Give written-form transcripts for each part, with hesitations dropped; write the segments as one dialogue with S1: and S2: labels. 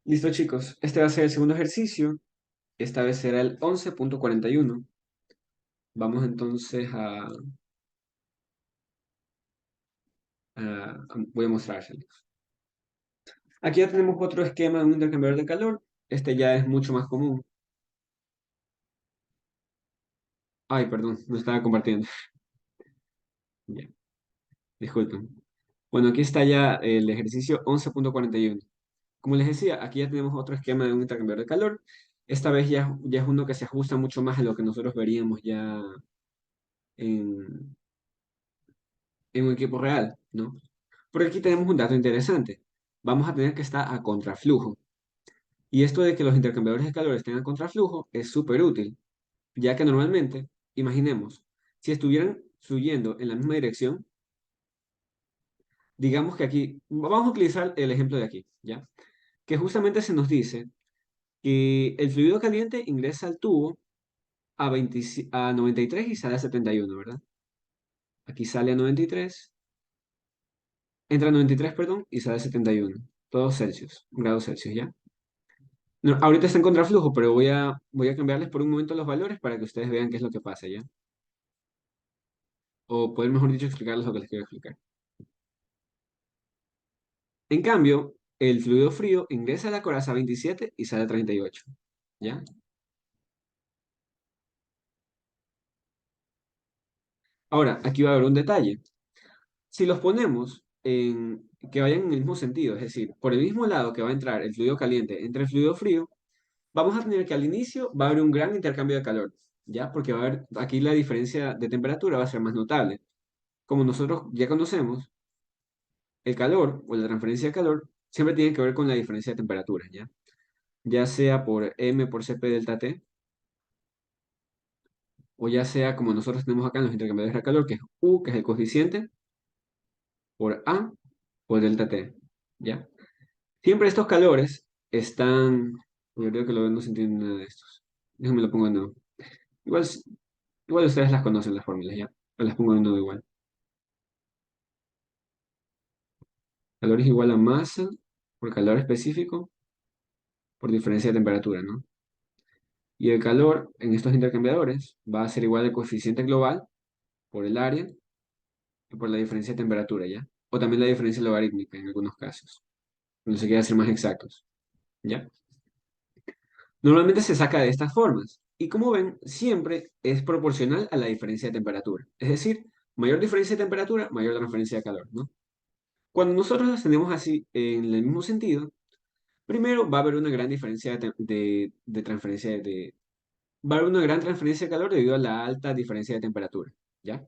S1: Listo, chicos. Este va a ser el segundo ejercicio. Esta vez será el 11.41. Vamos entonces voy a mostrárselo. Aquí ya tenemos otro esquema de un intercambiador de calor. Este ya es mucho más común. Ay, perdón, no estaba compartiendo. Ya, disculpen. Bueno, aquí está ya el ejercicio 11.41. Como les decía, aquí ya tenemos otro esquema de un intercambiador de calor. Esta vez ya es uno que se ajusta mucho más a lo que nosotros veríamos ya en, en un equipo real, ¿no? Porque aquí tenemos un dato interesante. Vamos a tener que estar a contraflujo. Y esto de que los intercambiadores de calor estén a contraflujo es súper útil, ya que normalmente, imaginemos, si estuvieran fluyendo en la misma dirección, digamos que aquí, vamos a utilizar el ejemplo de aquí, ¿ya? Que justamente se nos dice que el fluido caliente ingresa al tubo a 93 y sale a 71, ¿verdad? Aquí sale a 93, entra a 93, perdón, y sale a 71. Todos Celsius, grados Celsius, ¿ya? No, ahorita está en contraflujo, pero voy a cambiarles por un momento los valores para que ustedes vean qué es lo que pasa, ¿ya? O poder, mejor dicho, explicarles lo que les quiero explicar. En cambio, el fluido frío ingresa a la coraza 27 y sale a 38, ¿ya? Ahora, aquí va a haber un detalle. Si los ponemos en que vayan en el mismo sentido, es decir, por el mismo lado que va a entrar el fluido caliente entre el fluido frío, vamos a tener que al inicio va a haber un gran intercambio de calor, ¿ya? Porque va a haber, aquí la diferencia de temperatura va a ser más notable. Como nosotros ya conocemos, el calor o la transferencia de calor siempre tiene que ver con la diferencia de temperatura, ¿ya? Ya sea por M por Cp delta T, o ya sea como nosotros tenemos acá en los intercambiadores de calor, que es U, que es el coeficiente, por A por delta T, ¿ya? Siempre estos calores están, yo creo que lo ven, no se entiende nada de estos. Déjenme lo pongo de nuevo. Igual, igual ustedes las conocen las fórmulas, ¿ya? Pero las pongo de nuevo igual. Calor es igual a masa por calor específico por diferencia de temperatura, ¿no? Y el calor en estos intercambiadores va a ser igual al coeficiente global por el área y por la diferencia de temperatura, ¿ya? O también la diferencia logarítmica en algunos casos, cuando se quiere ser más exactos, ¿ya? Normalmente se saca de estas formas y como ven, siempre es proporcional a la diferencia de temperatura. Es decir, mayor diferencia de temperatura, mayor transferencia de calor, ¿no? Cuando nosotros las tenemos así en el mismo sentido, primero va a haber una gran diferencia de transferencia va a haber una gran transferencia de calor debido a la alta diferencia de temperatura, ¿ya?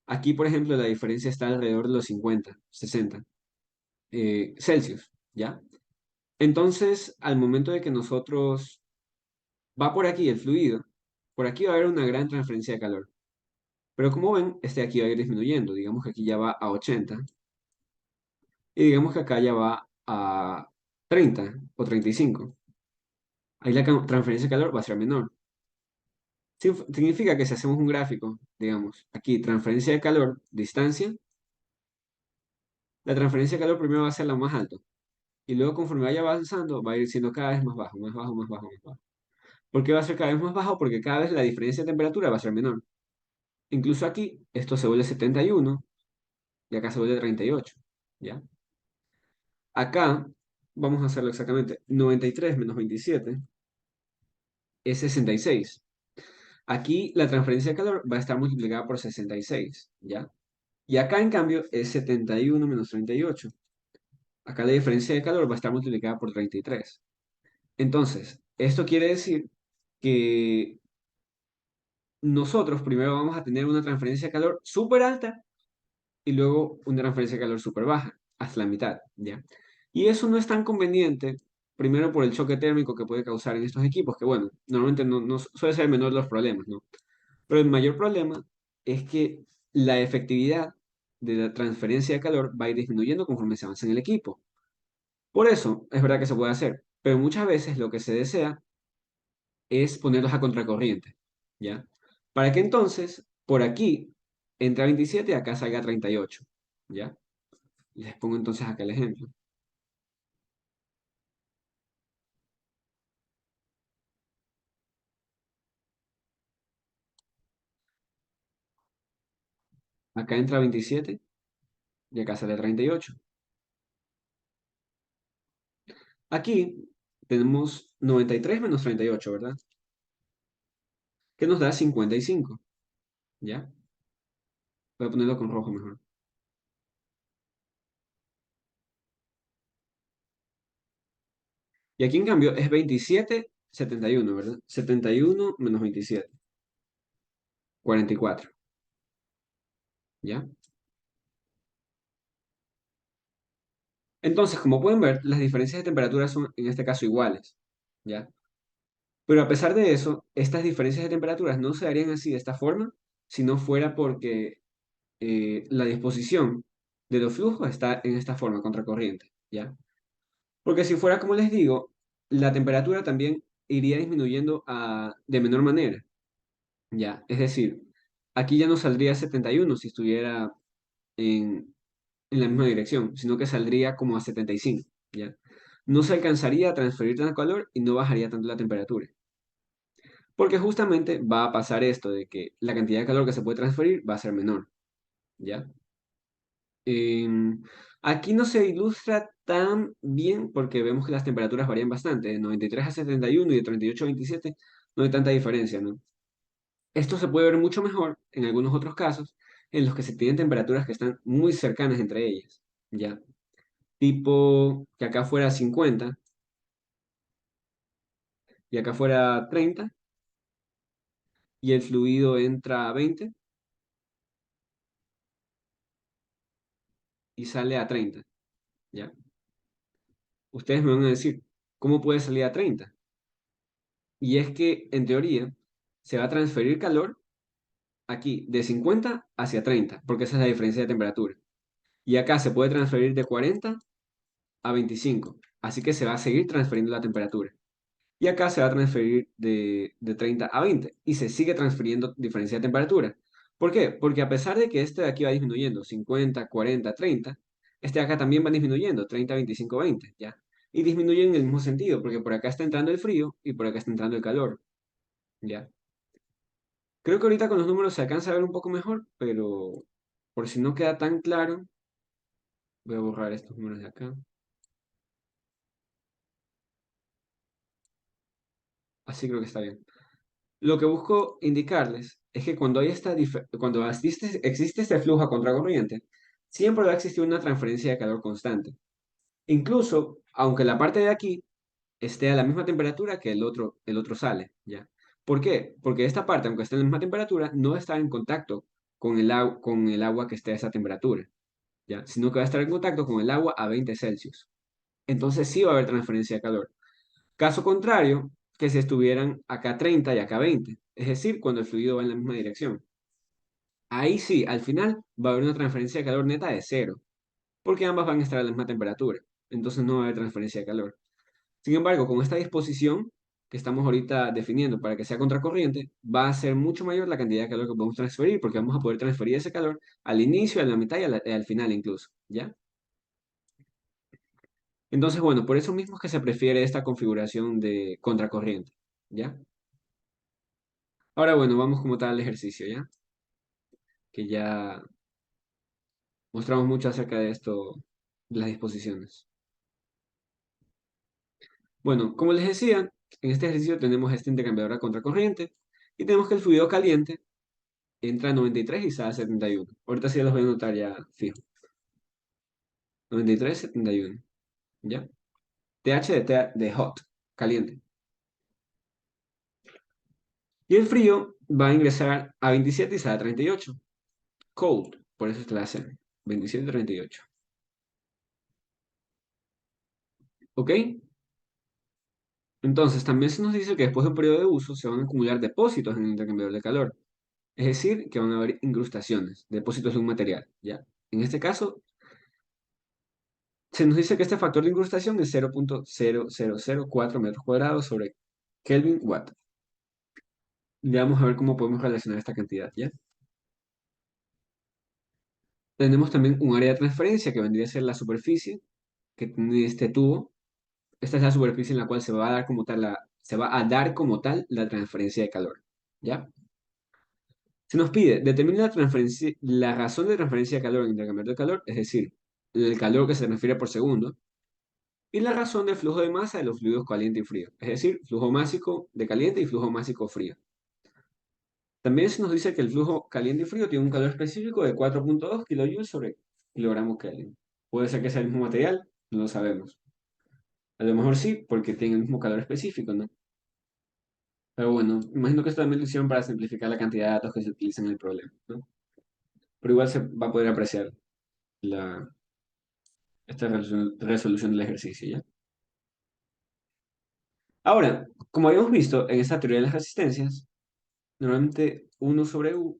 S1: Aquí, por ejemplo, la diferencia está alrededor de los 50, 60 Celsius, ¿ya? Entonces, al momento de que nosotros va por aquí el fluido, por aquí va a haber una gran transferencia de calor. Pero como ven, este de aquí va a ir disminuyendo. Digamos que aquí ya va a 80 y digamos que acá ya va a 30 o 35. Ahí la transferencia de calor va a ser menor. Significa que si hacemos un gráfico, digamos, aquí transferencia de calor, distancia, la transferencia de calor primero va a ser la más alta. Y luego conforme vaya avanzando, va a ir siendo cada vez más bajo, más bajo, más bajo, más bajo. ¿Por qué va a ser cada vez más bajo? Porque cada vez la diferencia de temperatura va a ser menor. Incluso aquí, esto se vuelve 71 y acá se vuelve 38, ¿ya? Acá, vamos a hacerlo exactamente, 93 menos 27 es 66. Aquí la transferencia de calor va a estar multiplicada por 66, ¿ya? Y acá, en cambio, es 71 menos 38. Acá la diferencia de calor va a estar multiplicada por 33. Entonces, esto quiere decir que nosotros primero vamos a tener una transferencia de calor súper alta y luego una transferencia de calor súper baja, hasta la mitad, ¿ya? Y eso no es tan conveniente, primero por el choque térmico que puede causar en estos equipos, que bueno, normalmente no suele ser el menor de los problemas, ¿no? Pero el mayor problema es que la efectividad de la transferencia de calor va a ir disminuyendo conforme se avanza en el equipo. Por eso, es verdad que se puede hacer, pero muchas veces lo que se desea es ponerlos a contracorriente, ¿ya? Para que entonces, por aquí, entre 27 y acá salga 38, ¿ya? Les pongo entonces acá el ejemplo. Acá entra 27 y acá sale 38. Aquí tenemos 93 menos 38, ¿verdad? Que nos da 55, ¿ya? Voy a ponerlo con rojo mejor. Y aquí en cambio es 27, 71, ¿verdad? 71 menos 27, 44, ¿ya? Entonces, como pueden ver, las diferencias de temperatura son en este caso iguales, ¿ya? Pero a pesar de eso, estas diferencias de temperaturas no se darían así de esta forma si no fuera porque la disposición de los flujos está en esta forma, contracorriente, ¿ya? Porque si fuera como les digo, la temperatura también iría disminuyendo de menor manera, ¿ya? Es decir, aquí ya no saldría 71 si estuviera en la misma dirección, sino que saldría como a 75, ¿ya? No se alcanzaría a transferir tanto calor y no bajaría tanto la temperatura. Porque justamente va a pasar esto de que la cantidad de calor que se puede transferir va a ser menor, ¿ya? Em, Aquí no se ilustra tan bien porque vemos que las temperaturas varían bastante, de 93 a 71 y de 38 a 27 no hay tanta diferencia, ¿no? Esto se puede ver mucho mejor en algunos otros casos en los que se tienen temperaturas que están muy cercanas entre ellas, ¿ya? Tipo que acá fuera 50 y acá fuera 30 y el fluido entra a 20 y sale a 30, ¿ya? Ustedes me van a decir, ¿cómo puede salir a 30? Y es que, en teoría, se va a transferir calor aquí de 50 hacia 30, porque esa es la diferencia de temperatura. Y acá se puede transferir de 40 a 25, así que se va a seguir transfiriendo la temperatura. Y acá se va a transferir de 30 a 20 y se sigue transfiriendo diferencia de temperatura. ¿Por qué? Porque a pesar de que este de aquí va disminuyendo 50, 40, 30, este de acá también va disminuyendo 30, 25, 20, ¿ya? Y disminuye en el mismo sentido, porque por acá está entrando el frío y por acá está entrando el calor, ¿ya? Creo que ahorita con los números se alcanza a ver un poco mejor, pero por si no queda tan claro, voy a borrar estos números de acá. Así creo que está bien. Lo que busco indicarles es que cuando cuando existe este flujo a contracorriente, siempre va a existir una transferencia de calor constante. Incluso, aunque la parte de aquí esté a la misma temperatura que el otro sale, ¿ya? ¿Por qué? Porque esta parte, aunque esté en la misma temperatura, no va a estar en contacto con con el agua que esté a esa temperatura, ¿ya? Sino que va a estar en contacto con el agua a 20 Celsius. Entonces sí va a haber transferencia de calor. Caso contrario, que si estuvieran acá 30 y acá 20, es decir, cuando el fluido va en la misma dirección. Ahí sí, al final va a haber una transferencia de calor neta de cero, porque ambas van a estar a la misma temperatura. Entonces no va a haber transferencia de calor. Sin embargo, con esta disposición que estamos ahorita definiendo para que sea contracorriente, va a ser mucho mayor la cantidad de calor que podemos transferir, porque vamos a poder transferir ese calor al inicio, a la mitad y al final incluso, ¿ya? Entonces, bueno, por eso mismo es que se prefiere esta configuración de contracorriente, ¿ya? Ahora, bueno, vamos como tal al ejercicio, ¿ya? Que ya mostramos mucho acerca de esto, de las disposiciones. Bueno, como les decía, en este ejercicio tenemos este intercambiador a contracorriente y tenemos que el fluido caliente entra a 93 y sale a 71. Ahorita sí los voy a anotar ya fijo. 93, 71, ¿ya? TH de hot, caliente. Y el frío va a ingresar a 27 y sale a 38. Cold, por eso es la C. 27, 38. ¿Ok? Entonces, también se nos dice que después de un periodo de uso se van a acumular depósitos en el intercambiador de calor. Es decir, que van a haber incrustaciones, depósitos de un material, ¿ya? En este caso, se nos dice que este factor de incrustación es 0,0004 metros cuadrados sobre Kelvin Watt. Y vamos a ver cómo podemos relacionar esta cantidad, ¿ya? Tenemos también un área de transferencia que vendría a ser la superficie que tiene este tubo. Esta es la superficie en la cual se va a dar como tal se va a dar como tal la transferencia de calor, ¿ya? Se nos pide determinar la razón de transferencia de calor en intercambiador de calor, es decir, el calor que se transfiere por segundo, y la razón del flujo de masa de los fluidos caliente y frío, es decir, flujo másico de caliente y flujo másico frío. También se nos dice que el flujo caliente y frío tiene un calor específico de 4.2 kilojoules sobre kilogramo Kelvin. Puede ser que sea el mismo material, no lo sabemos. A lo mejor sí, porque tiene el mismo calor específico, ¿no? Pero bueno, imagino que esto también lo hicieron para simplificar la cantidad de datos que se utilizan en el problema, ¿no? Pero igual se va a poder apreciar la, esta resolución del ejercicio, ¿ya? Ahora, como habíamos visto en esta teoría de las resistencias, normalmente 1/U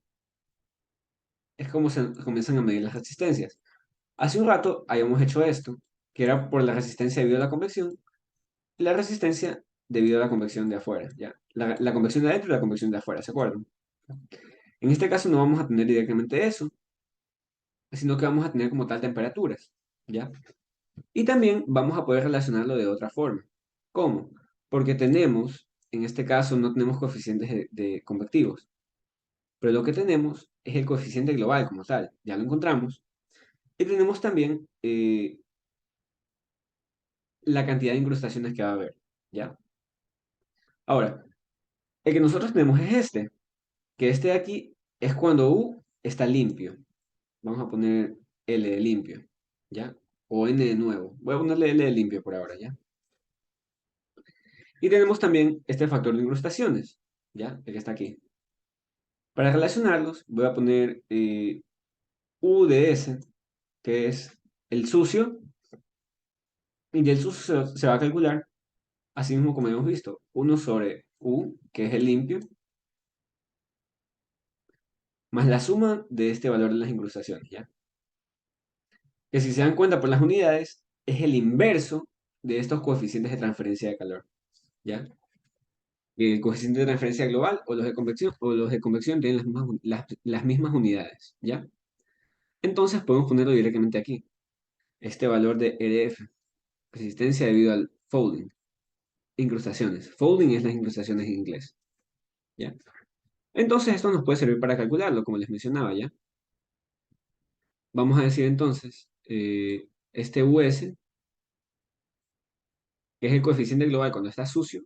S1: es como se comienzan a medir las resistencias. Hace un rato habíamos hecho esto, que era por la resistencia debido a la convección y la resistencia debido a la convección de afuera, ¿ya? La convección de adentro y la convección de afuera, ¿se acuerdan? En este caso no vamos a tener directamente eso, sino que vamos a tener como tal temperaturas, ¿ya? Y también vamos a poder relacionarlo de otra forma. ¿Cómo? Porque tenemos, en este caso no tenemos coeficientes de convectivos, pero lo que tenemos es el coeficiente global como tal, ya lo encontramos. Y tenemos también la cantidad de incrustaciones que va a haber, ¿ya? Ahora, el que nosotros tenemos es este, que este de aquí es cuando U está limpio. Vamos a poner L de limpio, ¿ya? O N de nuevo. Voy a ponerle L de limpio por ahora, ¿ya? Y tenemos también este factor de incrustaciones, ¿ya? El que está aquí. Para relacionarlos, voy a poner U de S, que es el sucio, y del sucio se va a calcular, así mismo como hemos visto, 1/U, que es el limpio, más la suma de este valor de las incrustaciones, ¿ya? Que si se dan cuenta por las unidades, es el inverso de estos coeficientes de transferencia de calor, ¿ya? El coeficiente de transferencia global o los de convección tienen las mismas unidades, ¿ya? Entonces podemos ponerlo directamente aquí. Este valor de RF, resistencia debido al folding, incrustaciones. Folding es las incrustaciones en inglés, ¿ya? Entonces esto nos puede servir para calcularlo, como les mencionaba, ¿ya? Vamos a decir entonces, este US, que es el coeficiente global cuando está sucio,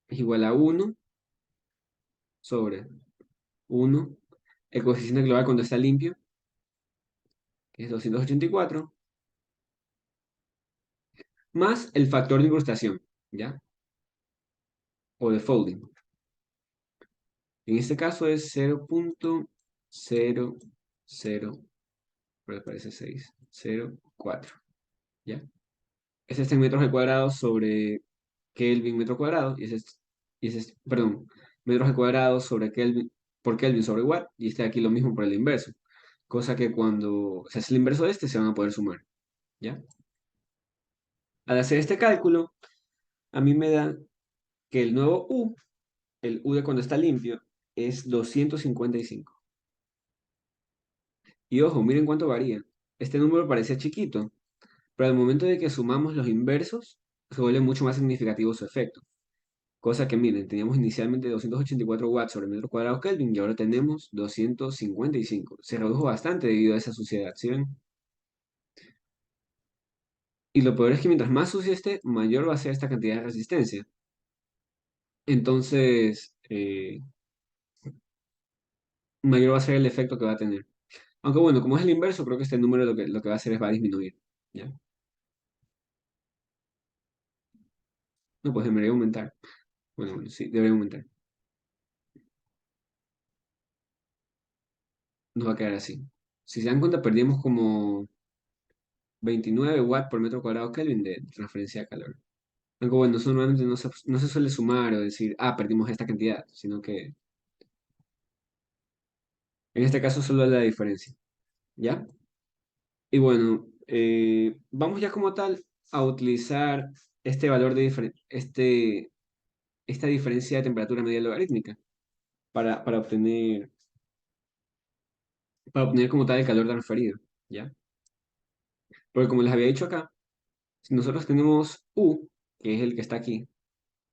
S1: es igual a 1/1. El coeficiente global cuando está limpio, que es 284, más el factor de incrustación, ¿ya? O de folding. En este caso es 0.00, pero parece 604, ¿ya? Ese está en metros al cuadrado sobre Kelvin metro cuadrado, perdón, metros al cuadrado sobre Kelvin, por Kelvin sobre Watt, y este de aquí lo mismo por el inverso. Cosa que cuando se hace el inverso de este, se van a poder sumar, ¿ya? Al hacer este cálculo, a mí me da que el nuevo U, el U de cuando está limpio, es 255. Y ojo, miren cuánto varía. Este número parecía chiquito, pero al momento de que sumamos los inversos, se vuelve mucho más significativo su efecto. Cosa que miren, teníamos inicialmente 284 watts sobre metro cuadrado Kelvin y ahora tenemos 255. Se redujo bastante debido a esa suciedad, ¿sí ven? Y lo peor es que mientras más sucia esté, mayor va a ser esta cantidad de resistencia. Entonces, mayor va a ser el efecto que va a tener. Aunque bueno, como es el inverso, creo que este número lo que va a hacer es va a disminuir, ¿ya? No, pues debería aumentar. Bueno, sí, debería aumentar. Nos va a quedar así. Si se dan cuenta, perdimos como 29 watts por metro cuadrado Kelvin de transferencia de calor. Aunque bueno, eso normalmente no se suele sumar o decir, perdimos esta cantidad, sino que en este caso solo es la diferencia, ¿ya? Y bueno, vamos ya como tal a utilizar este valor esta diferencia de temperatura media logarítmica para, para obtener, para obtener como tal el calor transferido, ¿ya? Porque como les había dicho acá, si nosotros tenemos U, que es el que está aquí,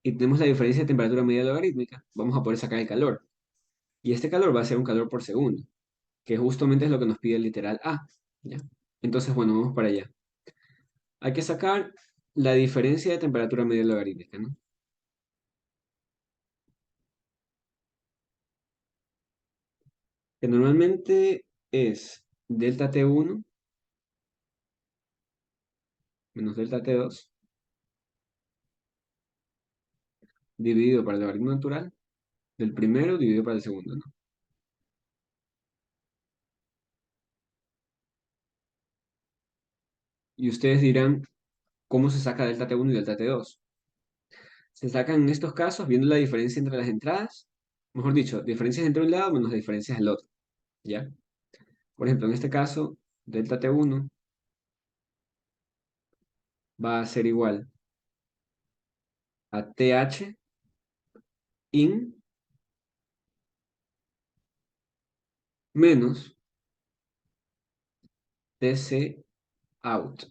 S1: y tenemos la diferencia de temperatura media logarítmica, vamos a poder sacar el calor. Y este calor va a ser un calor por segundo, que justamente es lo que nos pide el literal A, ¿ya? Entonces, bueno, vamos para allá. Hay que sacar la diferencia de temperatura media logarítmica, ¿no? Que normalmente es delta T1 menos delta T2 dividido para el logaritmo natural del primero dividido para el segundo, ¿no? Y ustedes dirán, ¿cómo se saca delta T1 y delta T2? Se sacan en estos casos viendo la diferencia entre las entradas, mejor dicho, diferencias entre un lado menos diferencias del otro, ¿ya? Por ejemplo, en este caso, delta T1 va a ser igual a TH in menos TC out.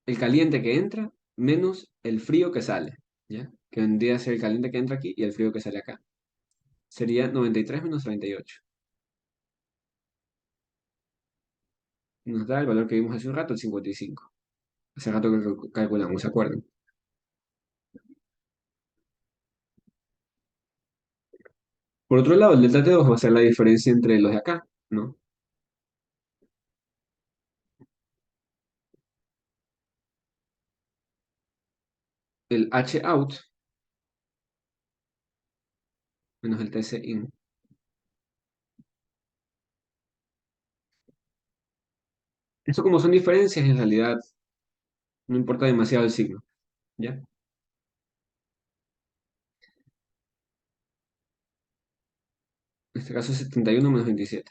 S1: El caliente que entra menos el frío que sale, ¿ya? Que vendría a ser el caliente que entra aquí y el frío que sale acá. Sería 93 menos 38. Nos da el valor que vimos hace un rato, el 55. Hace rato que calculamos, ¿se acuerdan? Por otro lado, el delta T2 va a ser la diferencia entre los de acá, ¿no? El H out menos el TC in. Eso como son diferencias, en realidad no importa demasiado el signo, ¿ya? En este caso es 71 menos 27,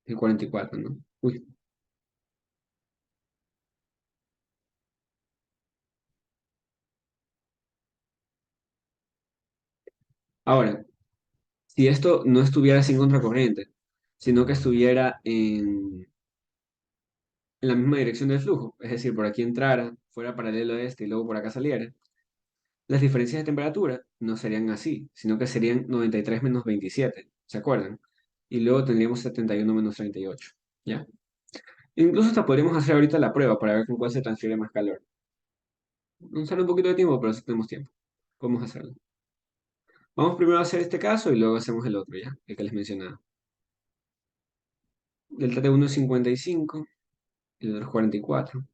S1: el 44, ¿no? Uy. Ahora, si esto no estuviera sin contracorriente, sino que estuviera en la misma dirección del flujo, es decir, por aquí entrara, fuera paralelo a este y luego por acá saliera, las diferencias de temperatura no serían así, sino que serían 93 menos 27, ¿se acuerdan? Y luego tendríamos 71 menos 38, ¿ya? Incluso hasta podríamos hacer ahorita la prueba para ver con cuál se transfiere más calor. Nos sale un poquito de tiempo, pero sí tenemos tiempo. Podemos hacerlo. Vamos primero a hacer este caso y luego hacemos el otro, ¿ya? El que les mencionaba. Delta T1 es 55 y el otro es 44.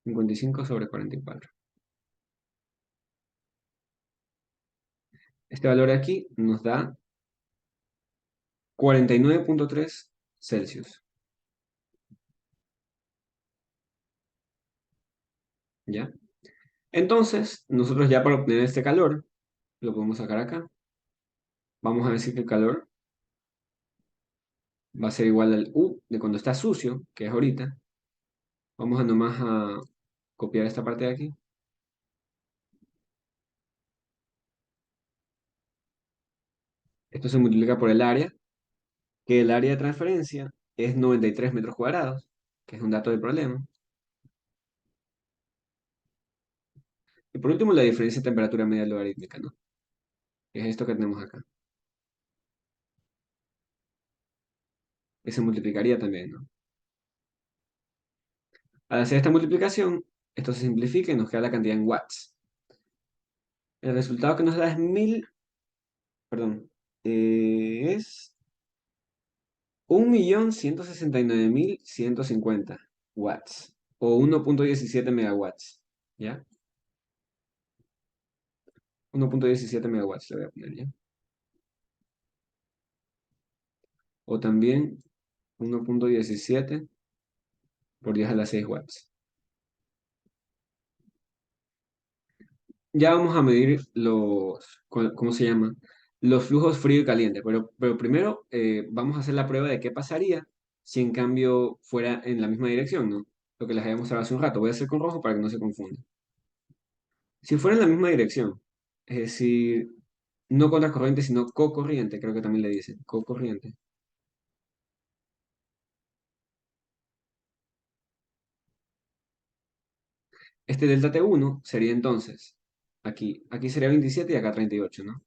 S1: 55 sobre 44. Este valor de aquí nos da 49,3 Celsius, ¿ya? Entonces, nosotros ya para obtener este calor, lo podemos sacar acá. Vamos a decir que el calor va a ser igual al U de cuando está sucio, que es ahorita. Vamos a nomás a copiar esta parte de aquí. Esto se multiplica por el área, que el área de transferencia es 93 metros cuadrados, que es un dato del problema. Y por último, la diferencia de temperatura media logarítmica, ¿no? Que es esto que tenemos acá, que se multiplicaría también, ¿no? Al hacer esta multiplicación, esto se simplifica y nos queda la cantidad en watts. El resultado que nos da es 1000, perdón, es 1.169.150 watts o 1,17 megawatts, ¿ya? 1,17 megawatts le voy a poner, ¿ya? O también 1,17 por 10 a la 6 watts. Ya vamos a medir ¿cómo se llama? Los flujos frío y caliente, pero primero vamos a hacer la prueba de qué pasaría si en cambio fuera en la misma dirección, ¿no? Lo que les había mostrado hace un rato. Voy a hacer con rojo para que no se confunda. Si fuera en la misma dirección, es decir, no contracorriente, sino cocorriente, creo que también le dicen, cocorriente. Este delta T1 sería entonces, aquí sería 27 y acá 38, ¿no?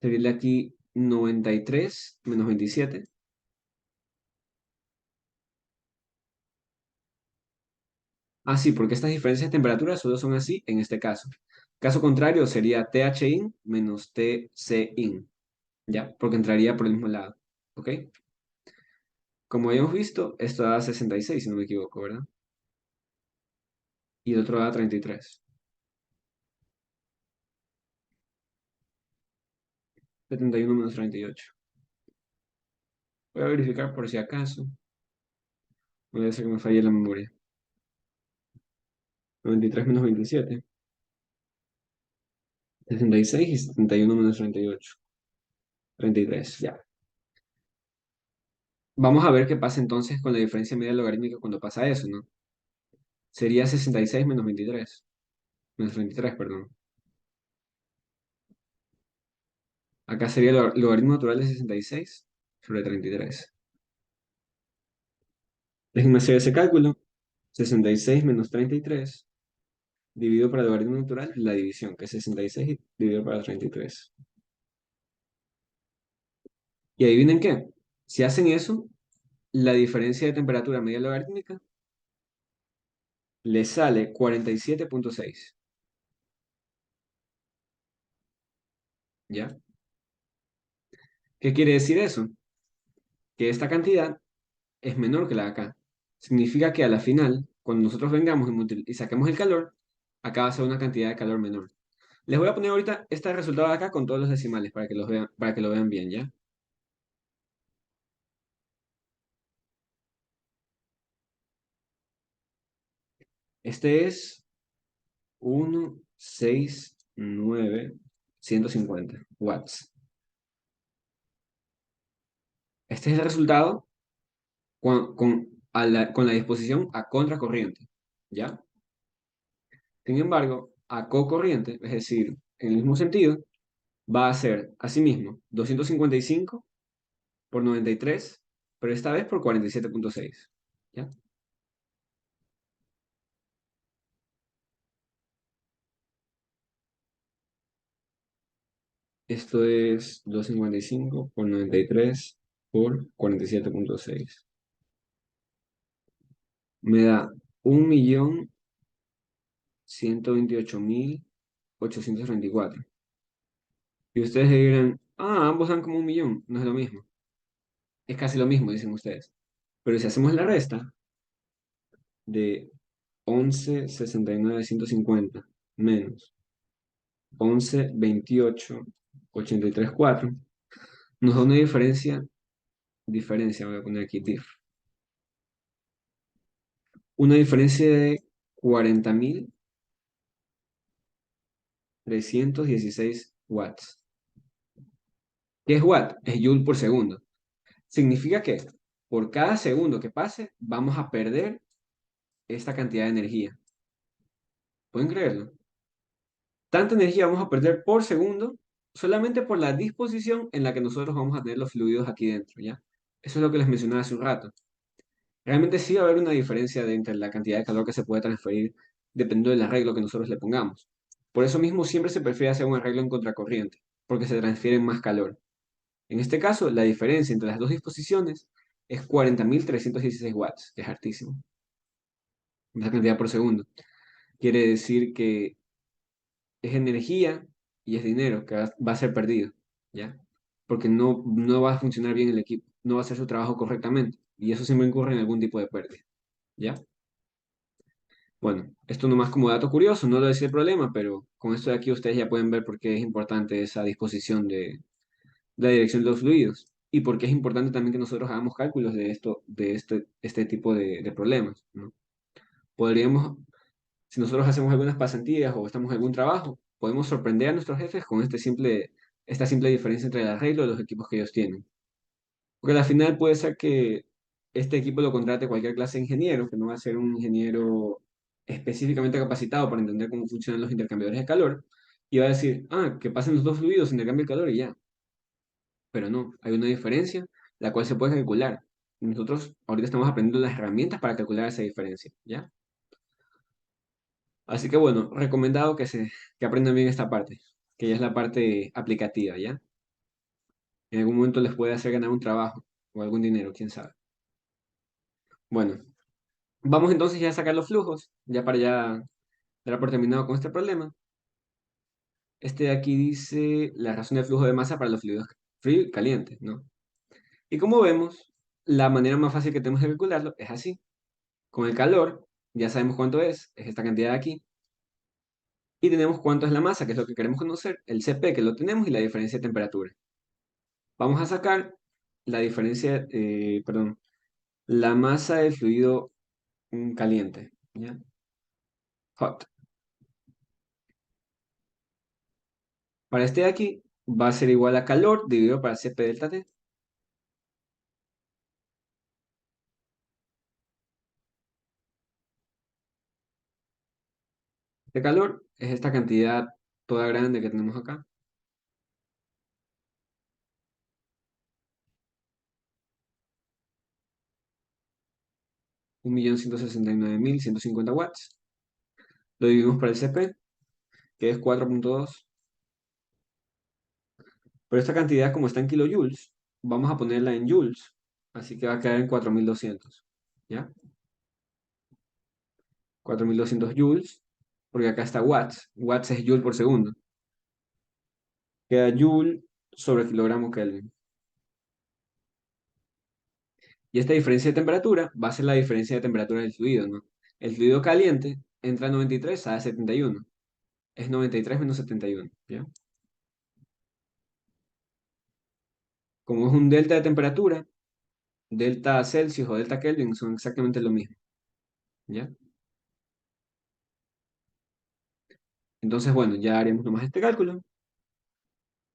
S1: Sería el de aquí 93 menos 27. Ah, sí, porque estas diferencias de temperatura solo son así en este caso. Caso contrario sería TH-in menos TC-in, ¿ya? Porque entraría por el mismo lado, ¿ok? Como habíamos visto, esto da 66, si no me equivoco, ¿verdad? Y el otro da 33. 71 menos 38. Voy a verificar por si acaso. Voy a hacer que me falle la memoria. 93 menos 27. 66 y 71 menos 38. 33, ya. Vamos a ver qué pasa entonces con la diferencia media logarítmica cuando pasa eso, ¿no? Sería 66 menos 23. Menos 33, perdón. Acá sería el logaritmo natural de 66 sobre 33. Déjenme hacer ese cálculo. 66 menos 33 dividido por el logaritmo natural, la división, que es 66 dividido por 33. ¿Y adivinen qué? Si hacen eso, la diferencia de temperatura media logarítmica le sale 47,6. ¿Ya? ¿Qué quiere decir eso? Que esta cantidad es menor que la de acá. Significa que a la final, cuando nosotros vengamos y saquemos el calor, acá va a ser una cantidad de calor menor. Les voy a poner ahorita este resultado de acá con todos los decimales para que lo vean bien, ¿ya? Este es 169,150 watts. Este es el resultado con la disposición a contracorriente, ¿ya? Sin embargo, a cocorriente, es decir, en el mismo sentido, va a ser asimismo 255 por 93, pero esta vez por 47,6. ¿Ya? Esto es 255 por 93 por 47,6. Me da 1.128.834. Y ustedes dirán, ambos dan como 1.000.000. No es lo mismo. Es casi lo mismo, dicen ustedes. Pero si hacemos la resta de 11,69,150 menos 11,28,834, nos da una diferencia, voy a poner aquí una diferencia de 40.316 watts. ¿Qué es watt? Es joule por segundo. Significa que por cada segundo que pase, vamos a perder esta cantidad de energía. ¿Pueden creerlo? Tanta energía vamos a perder por segundo solamente por la disposición en la que nosotros vamos a tener los fluidos aquí dentro, ¿ya? Eso es lo que les mencionaba hace un rato. Realmente sí va a haber una diferencia entre la cantidad de calor que se puede transferir dependiendo del arreglo que nosotros le pongamos. Por eso mismo siempre se prefiere hacer un arreglo en contracorriente, porque se transfiere más calor. En este caso, la diferencia entre las dos disposiciones es 40.316 watts, que es hartísimo, esa cantidad por segundo. Quiere decir que es energía y es dinero que va a ser perdido, ¿ya? Porque no va a funcionar bien el equipo, no va a hacer su trabajo correctamente, y eso siempre incurre en algún tipo de pérdida, ¿ya? Bueno, esto nomás como dato curioso, no lo decía el problema, pero con esto de aquí ustedes ya pueden ver por qué es importante esa disposición de la dirección de los fluidos y por qué es importante también que nosotros hagamos cálculos de esto, de este tipo de problemas, ¿no? Podríamos, si nosotros hacemos algunas pasantías o estamos en algún trabajo, podemos sorprender a nuestros jefes con esta simple diferencia entre el arreglo de los equipos que ellos tienen. Porque al final puede ser que este equipo lo contrate cualquier clase de ingeniero, que no va a ser un ingeniero específicamente capacitado para entender cómo funcionan los intercambiadores de calor, y va a decir, que pasen los dos fluidos, intercambio de calor y ya. Pero no, hay una diferencia, la cual se puede calcular. nosotros ahorita estamos aprendiendo las herramientas para calcular esa diferencia, ¿ya? Así que bueno, recomendado que aprendan bien esta parte, que ya es la parte aplicativa, ¿ya? En algún momento les puede hacer ganar un trabajo o algún dinero, quién sabe. Bueno, vamos entonces ya a sacar los flujos, ya para ya dar por terminado con este problema. Este de aquí dice la razón del flujo de masa para los fluidos frío y caliente, ¿no? Y como vemos, la manera más fácil que tenemos de calcularlo es así. Con el calor, ya sabemos cuánto es esta cantidad de aquí. Y tenemos cuánto es la masa, que es lo que queremos conocer, el Cp, que lo tenemos, y la diferencia de temperatura. Vamos a sacar la diferencia, perdón, la masa del fluido caliente, ¿ya? Hot. Para este de aquí, va a ser igual a calor dividido para Cp delta T. Este calor es esta cantidad toda grande que tenemos acá. 1.169.150 watts. Lo dividimos por el Cp, que es 4,2. Pero esta cantidad, como está en kilojoules, vamos a ponerla en joules. Así que va a quedar en 4.200. ¿Ya? 4.200 joules, porque acá está watts. Watts es joule por segundo. Queda joule sobre kilogramo Kelvin. Y esta diferencia de temperatura va a ser la diferencia de temperatura del fluido, ¿no? El fluido caliente entra a 93, sale a 71. Es 93 menos 71, ¿ya? Como es un delta de temperatura, delta Celsius o delta Kelvin son exactamente lo mismo, ¿ya? Entonces, bueno, ya haremos nomás este cálculo.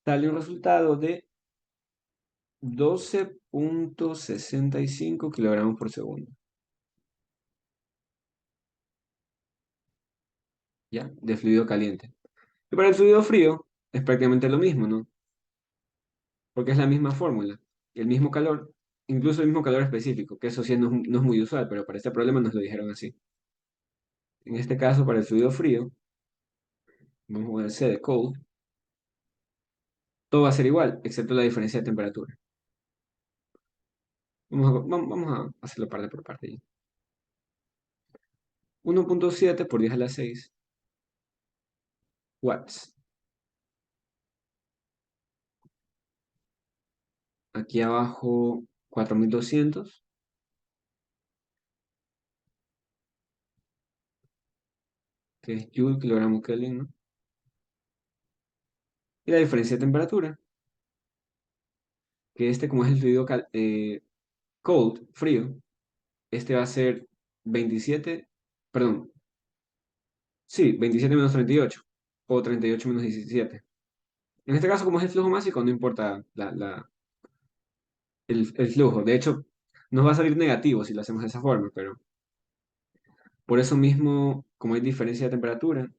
S1: Sale un resultado de 12,65 kilogramos por segundo, ¿ya? De fluido caliente. Y para el fluido frío es prácticamente lo mismo, ¿no? Porque es la misma fórmula, el mismo calor, incluso el mismo calor específico, que eso sí no es muy usual, pero para este problema nos lo dijeron así. En este caso, para el fluido frío, vamos a poner C de cold, todo va a ser igual, excepto la diferencia de temperatura. Vamos a hacerlo parte por parte. 1,7 por 10 a la 6 watts. Aquí abajo 4.200, que es joule, kilogramo Kelvin, ¿no? Y la diferencia de temperatura, que este como es el fluido cold, frío, este va a ser 27, perdón, sí, 27 menos 38 o 38 menos 17. En este caso, como es el flujo másico, no importa el flujo. De hecho, nos va a salir negativo si lo hacemos de esa forma, pero por eso mismo, como hay diferencia de temperatura,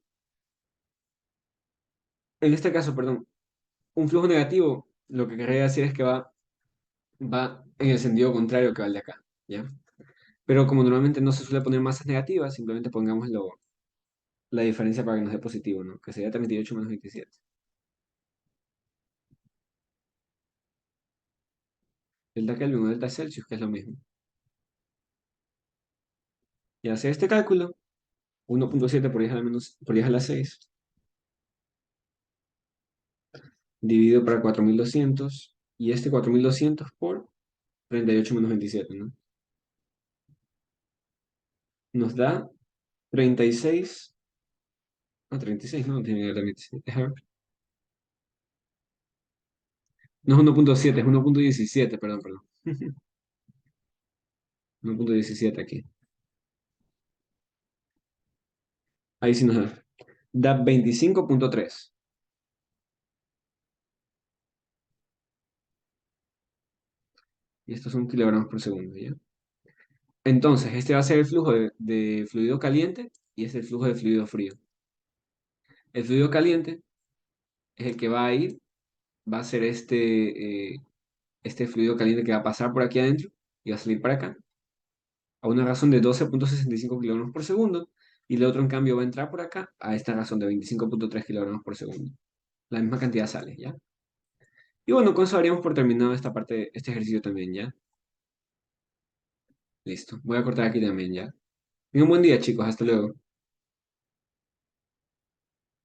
S1: en este caso, perdón, un flujo negativo, lo que querría decir es que va en el sentido contrario que va el de acá, ¿ya? Pero como normalmente no se suele poner masas negativas, simplemente pongamos la diferencia para que nos dé positivo, ¿no? Que sería 38 menos 27. Delta Kelvin o delta Celsius, que es lo mismo. Y hacer este cálculo, 1,7 por 10 a la por 10 a la 6, dividido para 4.200, y este 4.200 por 38 menos 27, ¿no? Nos da 36, no, 36, no, tiene que dar 36, déjame ver. No es 1,7, es 1,17, perdón. 1,17 aquí. Ahí sí nos da 25,3. Y estos son kilogramos por segundo, ¿ya? Entonces, este va a ser el flujo de fluido caliente y este es el flujo de fluido frío. El fluido caliente es el que va a ir, va a ser este fluido caliente que va a pasar por aquí adentro y va a salir para acá, a una razón de 12,65 kilogramos por segundo, y el otro en cambio va a entrar por acá a esta razón de 25,3 kilogramos por segundo. La misma cantidad sale, ¿ya? Y bueno, con eso habríamos por terminado esta parte, este ejercicio también, ¿ya? Listo. Voy a cortar aquí también, ¿ya? Tengan un buen día, chicos. Hasta luego.